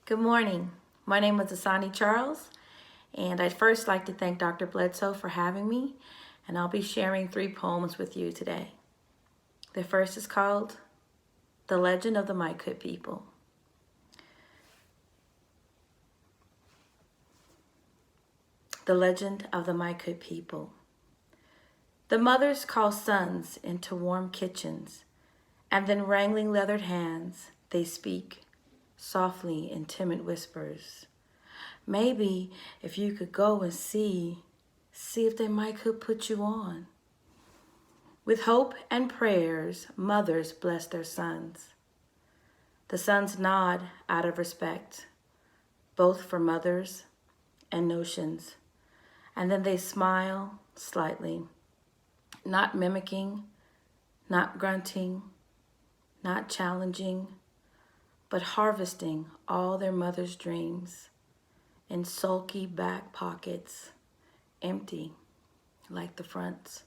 Good morning. My name is Asani Charles, and I'd first like to thank Dr. Bledsoe for having me, and I'll be sharing 3 poems with you today. The first is called The Legend of the Maikut People. The Legend of the Maikut People. The mothers call sons into warm kitchens, and then wrangling leathered hands, they speak softly in timid whispers. Maybe if you could go and see if they might could put you on. With hope and prayers, mothers bless their sons. The sons nod out of respect, both for mothers and notions, and then they smile slightly, not mimicking, not grunting, not challenging, but harvesting all their mother's dreams in sulky back pockets, empty like the fronts.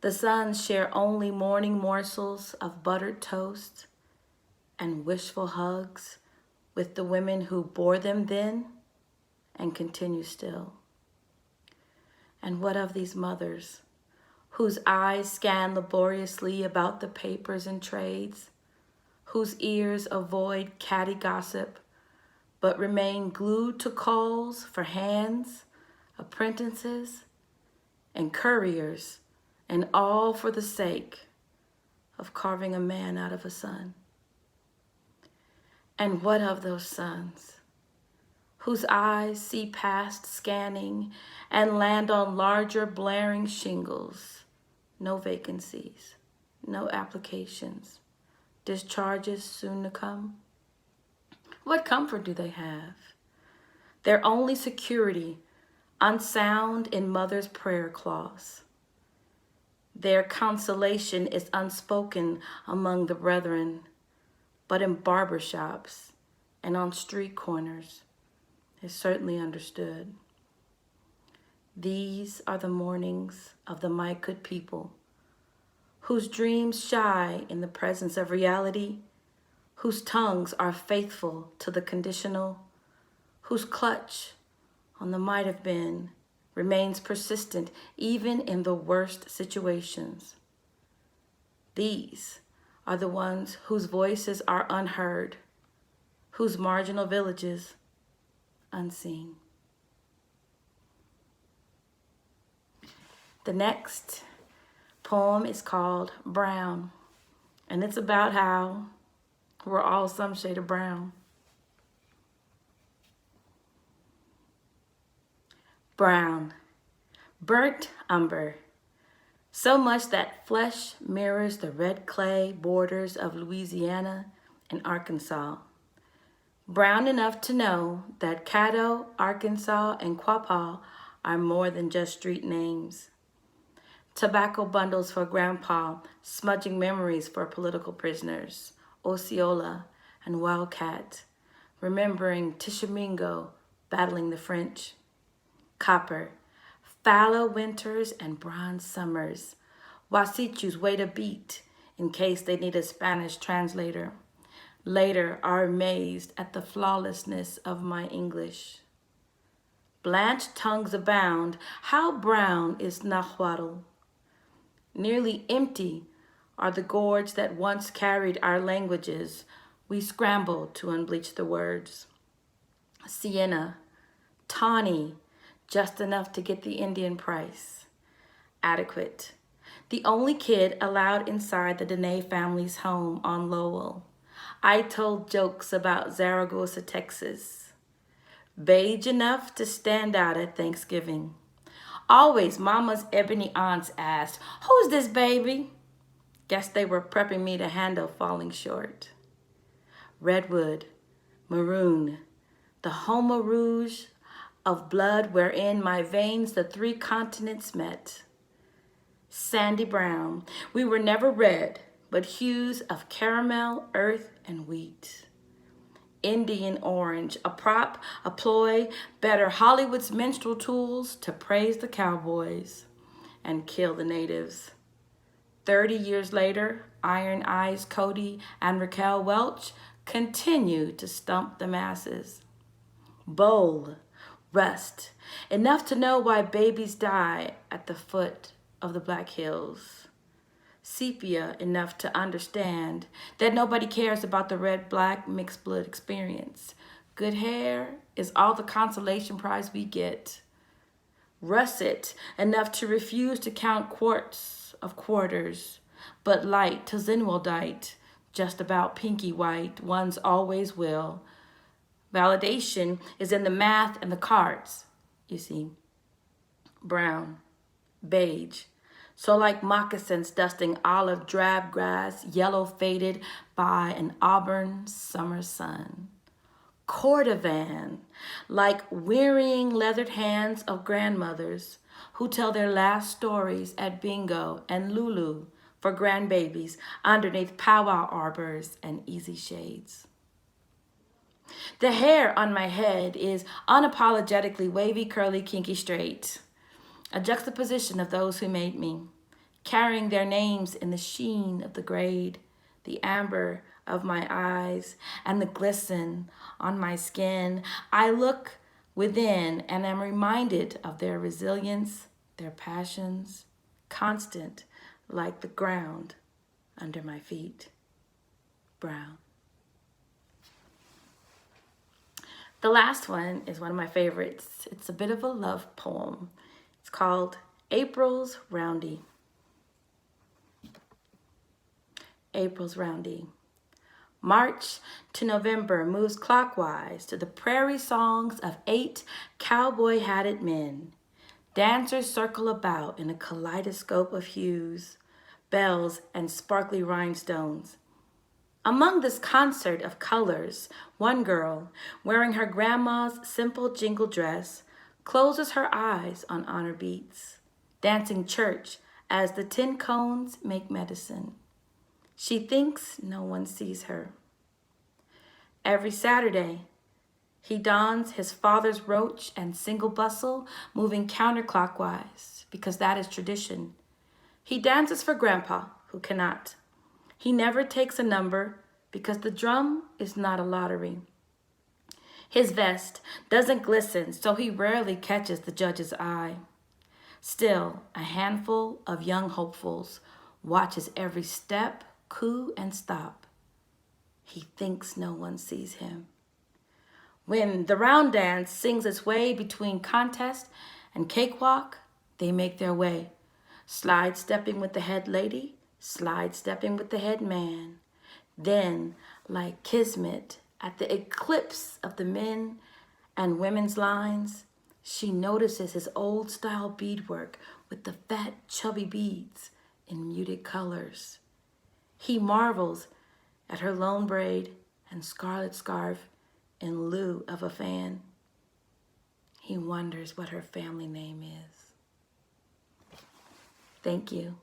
The sons share only morning morsels of buttered toast and wishful hugs with the women who bore them then and continue still. And what of these mothers whose eyes scan laboriously about the papers and trades, whose ears avoid catty gossip, but remain glued to calls for hands, apprentices, and couriers, and all for the sake of carving a man out of a son? And what of those sons whose eyes see past scanning and land on larger blaring shingles? No vacancies, no applications, discharges soon to come. What comfort do they have? Their only security, unsound in mother's prayer clause. Their consolation is unspoken among the brethren, but in barbershops and on street corners is certainly understood. These are the mornings of the Maikut people, whose dreams shy in the presence of reality, whose tongues are faithful to the conditional, whose clutch on the might have been remains persistent even in the worst situations. These are the ones whose voices are unheard, whose marginal villages unseen. The next poem is called Brown, and it's about how we're all some shade of brown. Brown, burnt umber, so much that flesh mirrors the red clay borders of Louisiana and Arkansas. Brown enough to know that Caddo, Arkansas, and Quapaw are more than just street names. Tobacco bundles for Grandpa, smudging memories for political prisoners, Osceola and Wildcat, remembering Tishomingo battling the French. Copper, fallow winters and bronze summers. Wasichus wait a beat in case they need a Spanish translator. Later are amazed at the flawlessness of my English. Blanched tongues abound. How brown is Nahuatl? Nearly empty are the gourds that once carried our languages. We scramble to unbleach the words. Sienna, tawny, just enough to get the Indian price. Adequate. The only kid allowed inside the Dene family's home on Lowell. I told jokes about Zaragoza, Texas. Beige enough to stand out at Thanksgiving. Always Mama's ebony aunts asked, "Who's this baby?" Guess they were prepping me to handle falling short. Redwood, maroon, the Homo Rouge of blood wherein my veins the 3 continents met. Sandy brown, we were never red, but hues of caramel, earth, and wheat. Indian orange, a prop, a ploy, better Hollywood's minstrel tools to praise the cowboys and kill the natives. 30 years later, Iron Eyes Cody and Raquel Welch continue to stump the masses. Bold, rust, enough to know why babies die at the foot of the Black Hills. Sepia enough to understand that nobody cares about the red-black mixed blood experience. Good hair is all the consolation prize we get. Russet enough to refuse to count quarts of quarters, but light to Zinwaldite, just about pinky white, one's always will. Validation is in the math and the cards, you see. Brown, beige, so like moccasins dusting olive drab grass, yellow faded by an auburn summer sun. Cordovan, like wearying leathered hands of grandmothers who tell their last stories at bingo and Lulu for grandbabies underneath powwow arbors and easy shades. The hair on my head is unapologetically wavy, curly, kinky, straight, a juxtaposition of those who made me, carrying their names in the sheen of the grade, the amber of my eyes, and the glisten on my skin. I look within and am reminded of their resilience, their passions, constant like the ground under my feet. Brown. The last one is one of my favorites. It's a bit of a love poem. It's called April's Roundy. April's Roundy. March to November moves clockwise to the prairie songs of 8 cowboy-hatted men. Dancers circle about in a kaleidoscope of hues, bells, and sparkly rhinestones. Among this concert of colors, one girl, wearing her grandma's simple jingle dress, closes her eyes on honor beats, dancing church as the 10 cones make medicine. She thinks no one sees her. Every Saturday, he dons his father's roach and single bustle, moving counterclockwise, because that is tradition. He dances for Grandpa, who cannot. He never takes a number because the drum is not a lottery. His vest doesn't glisten, so he rarely catches the judge's eye. Still, a handful of young hopefuls watches every step, coo, and stop. He thinks no one sees him. When the round dance sings its way between contest and cakewalk, they make their way, slide-stepping with the head lady, slide-stepping with the head man. Then, like kismet, at the eclipse of the men and women's lines, she notices his old-style beadwork with the fat, chubby beads in muted colors. He marvels at her lone braid and scarlet scarf in lieu of a fan. He wonders what her family name is. Thank you.